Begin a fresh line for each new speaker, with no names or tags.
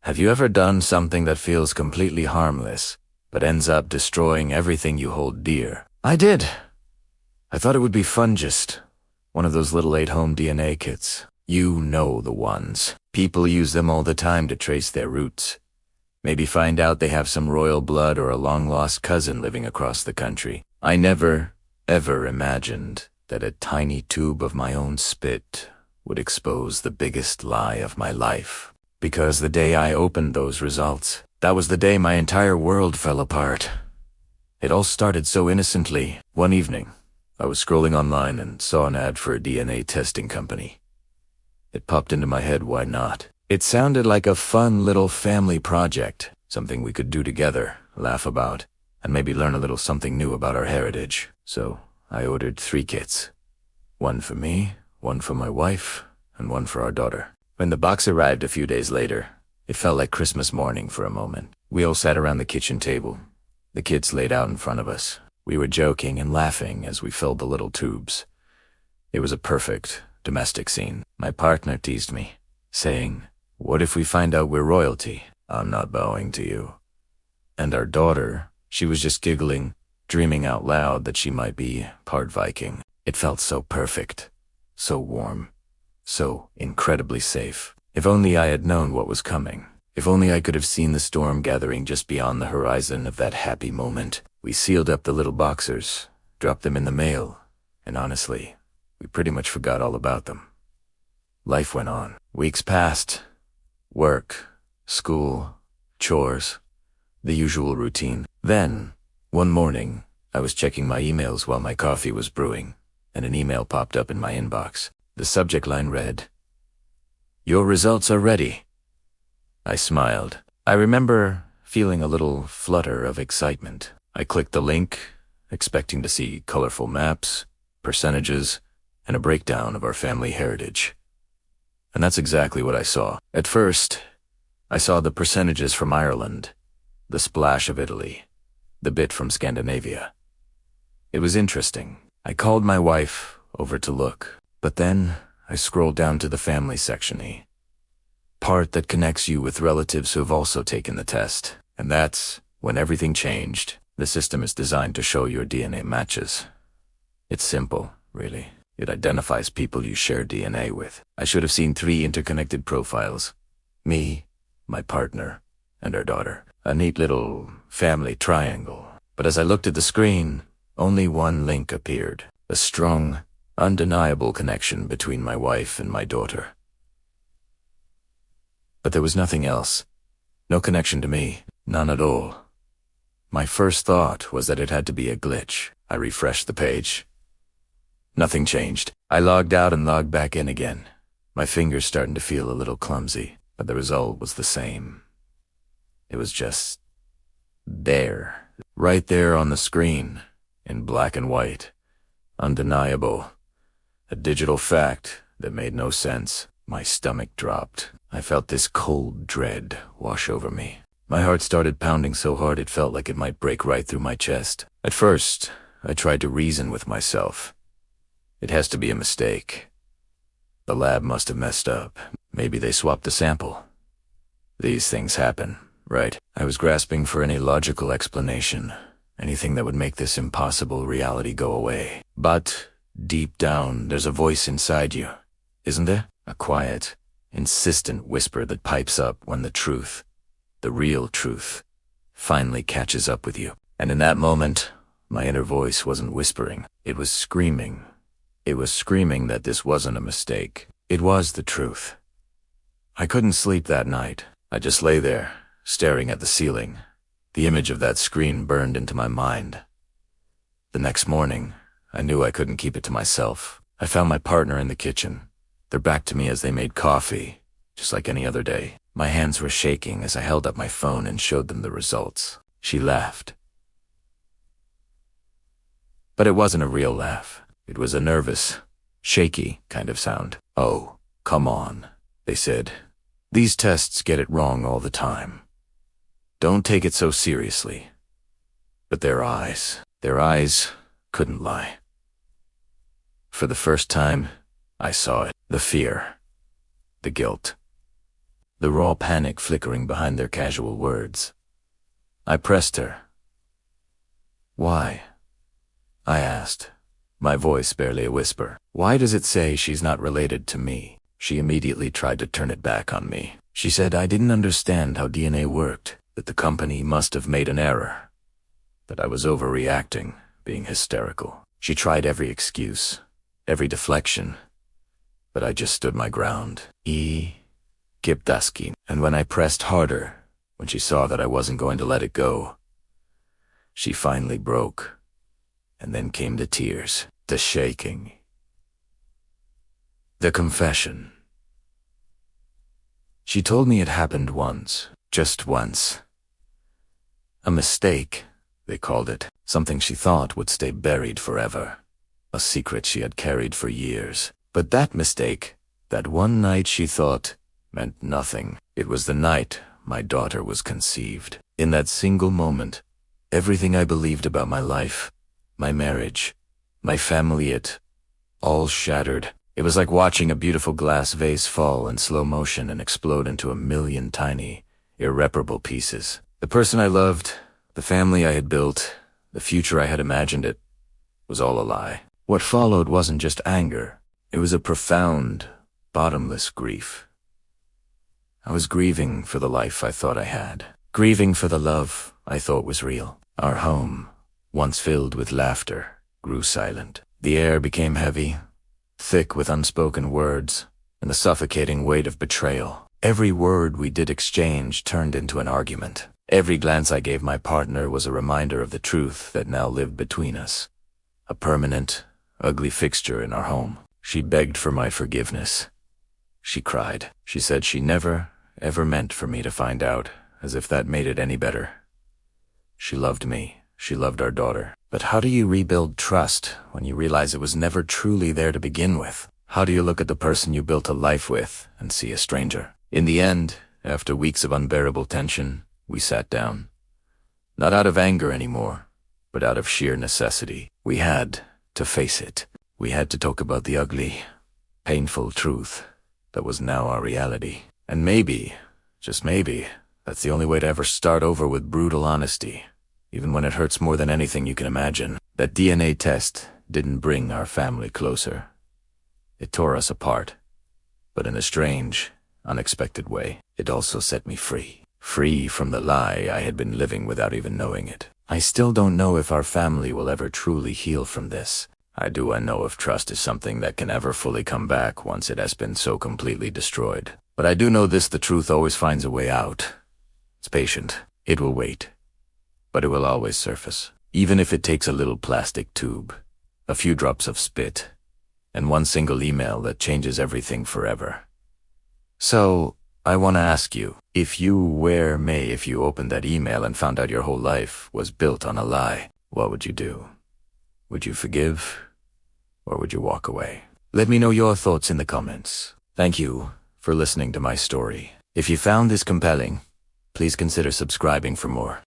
Have you ever done something that feels completely harmless, but ends up destroying everything you hold dear? I did. I thought it would be fun, just one of those little at-home DNA kits. You know the ones. People use them all the time to trace their roots. Maybe find out they have some royal blood or a long-lost cousin living across the country. I never, ever imagined that a tiny tube of my own spit would expose the biggest lie of my life. Because the day I opened those results, that was the day my entire world fell apart. It all started so innocently. One evening, I was scrolling online and saw an ad for a DNA testing company. It popped into my head, why not? It sounded like a fun little family project, something we could do together, laugh about, and maybe learn a little something new about our heritage. So I ordered 3 kits. One for me, one for my wife, and one for our daughter. When the box arrived a few days later, it felt like Christmas morning for a moment. We all sat around the kitchen table, the kits laid out in front of us. We were joking and laughing as we filled the little tubes. It was a perfect domestic scene. My partner teased me, saying, "What if we find out we're royalty? I'm not bowing to you." And our daughter, she was just giggling, dreaming out loud that she might be part Viking. It felt so perfect, so warm, so incredibly safe. If only I had known what was coming. If only I could have seen the storm gathering just beyond the horizon of that happy moment. We sealed up the little boxers, dropped them in the mail, and honestly, we pretty much forgot all about them. Life went on. Weeks passed. Work, school, chores, the usual routine. Then, one morning, I was checking my emails while my coffee was brewing, and an email popped up in my inbox. The subject line read, "Your results are ready." I smiled. I remember feeling a little flutter of excitement. I clicked the link, expecting to see colorful maps, percentages, and a breakdown of our family heritage. And that's exactly what I saw. At first, I saw the percentages from Ireland, the splash of Italy, the bit from Scandinavia. It was interesting. I called my wife over to look, but then I scrolled down to the family section, the part that connects you with relatives who have also taken the test. And that's when everything changed. The system is designed to show your DNA matches. It's simple, really. It identifies people you share DNA with. I should have seen 3 interconnected profiles. Me, my partner, and our daughter. A neat little family triangle. But as I looked at the screen, only one link appeared. A strong, undeniable connection between my wife and my daughter. But there was nothing else. No connection to me. None at all. My first thought was that it had to be a glitch. I refreshed the page. Nothing changed. I logged out and logged back in again. My fingers starting to feel a little clumsy, but the result was the same. It was just there, right there on the screen, in black and white. Undeniable. A digital fact that made no sense. My stomach dropped. I felt this cold dread wash over me. My heart started pounding so hard it felt like it might break right through my chest. At first, I tried to reason with myself. It has to be a mistake. The lab must have messed up. Maybe they swapped the sample. These things happen, right? I was grasping for any logical explanation, anything that would make this impossible reality go away. But deep down, there's a voice inside you, isn't there? A quiet, insistent whisper that pipes up when the truth, the real truth, finally catches up with you. And in that moment, my inner voice wasn't whispering. It was screaming. It was screaming that this wasn't a mistake. It was the truth. I couldn't sleep that night. I just lay there, staring at the ceiling. The image of that screen burned into my mind. The next morning, I knew I couldn't keep it to myself. I found my partner in the kitchen. Their back to me as they made coffee, just like any other day. My hands were shaking as I held up my phone and showed them the results. She laughed. But it wasn't a real laugh. It was a nervous, shaky kind of sound. "Oh, come on," they said. "These tests get it wrong all the time. Don't take it so seriously." But their eyes couldn't lie. For the first time, I saw it. The fear, the guilt. the raw panic flickering behind their casual words. I pressed her. "Why?" I asked, my voice barely a whisper. "Why does it say she's not related to me?" She immediately tried to turn it back on me. She said I didn't understand how DNA worked, that the company must have made an error, that I was overreacting, being hysterical. She tried every excuse, every deflection, but I just stood my ground. Kiptaski. And when I pressed harder, when she saw that I wasn't going to let it go, she finally broke. And then came the tears, the shaking, the confession. She told me it happened once, just once. A mistake, they called it. Something she thought would stay buried forever. A secret she had carried for years. But that mistake, that one night she thought, meant nothing. It was the night my daughter was conceived. In that single moment, everything I believed about my life, my marriage, my family, it all shattered. It was like watching a beautiful glass vase fall in slow motion and explode into a million tiny, irreparable pieces. The person I loved, the family I had built, the future I had imagined, it was all a lie. What followed wasn't just anger. It was a profound, bottomless grief. I was grieving for the life I thought I had, grieving for the love I thought was real. Our home, once filled with laughter, grew silent. The air became heavy, thick with unspoken words, and the suffocating weight of betrayal. Every word we did exchange turned into an argument. Every glance I gave my partner was a reminder of the truth that now lived between us, a permanent, ugly fixture in our home. She begged for my forgiveness. She cried. She said she never, ever meant for me to find out, as if that made it any better. She loved me. She loved our daughter. But how do you rebuild trust when you realize it was never truly there to begin with? How do you look at the person you built a life with and see a stranger? In the end, after weeks of unbearable tension, we sat down. Not out of anger anymore, but out of sheer necessity. We had to face it. We had to talk about the ugly, painful truth that was now our reality. And maybe, just maybe, that's the only way to ever start over with brutal honesty, even when it hurts more than anything you can imagine. That DNA test didn't bring our family closer. It tore us apart, but in a strange, unexpected way. It also set me free. Free from the lie I had been living without even knowing it. I still don't know if our family will ever truly heal from this. I know if trust is something that can ever fully come back once it has been so completely destroyed. But I do know this: the truth always finds a way out. It's patient. It will wait. But it will always surface. Even if it takes a little plastic tube, a few drops of spit, and one single email that changes everything forever. So, I want to ask you, if you opened that email and found out your whole life was built on a lie, what would you do? Would you forgive? Or would you walk away? Let me know your thoughts in the comments. Thank you for listening to my story. If you found this compelling, please consider subscribing for more.